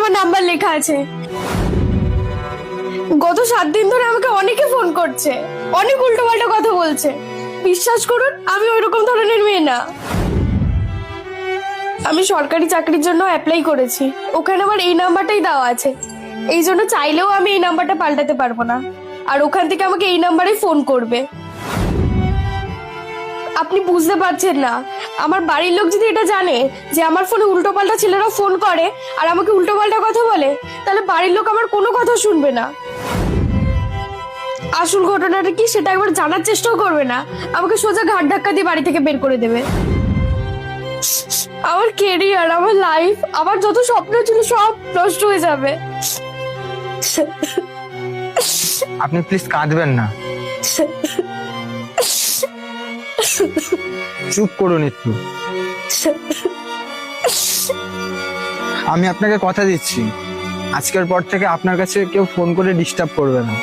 আমার নাম্বার লেখা আছে। গত 7 দিন ধরে আমাকে অনেকে ফোন করছে, অনেক উল্টোপাল্টা কথা বলছে। বিশ্বাস করুন, আমি ওইরকম ধরনের মেয়ে না। আমি সরকারি চাকরির জন্য অ্যাপ্লাই করেছি, ওখানে আমার এই নাম্বারটাই দেওয়া আছে। এই জন্য চাইলেও আমি এই নাম্বারটা পাল্টাতে পারবো না, আর ওখান থেকে আমাকে এই নাম্বারেই ফোন করবে। আপনি বুঝতে পারছেন না, আমার বাড়ির লোক যদি এটা জানে যে আমার ফোনে উল্টোপাল্টা ছেলেরা ফোন করে আর আমাকে উল্টোপাল্টা কথা বলে, তাহলে বাড়ির লোক আমার কোনো কথা শুনবে না। আসল ঘটনাটা কি সেটা একবার জানার চেষ্টাও করবে না, আমাকে সোজা ঘাট ধাক্কা দিয়ে বাড়ি থেকে বের করে দেবে। আমার কেরিয়ার, আমার লাইফ, আমার যত স্বপ্ন ছিল সব নষ্ট হয়ে যাবে। আপনি প্লিজ কাঁদবেন না, চুপ করুন একটু। আমি আপনাকে কথা দিচ্ছি, আজকের পর থেকে আপনার কাছে কেউ ফোন করে ডিস্টার্ব করবে না।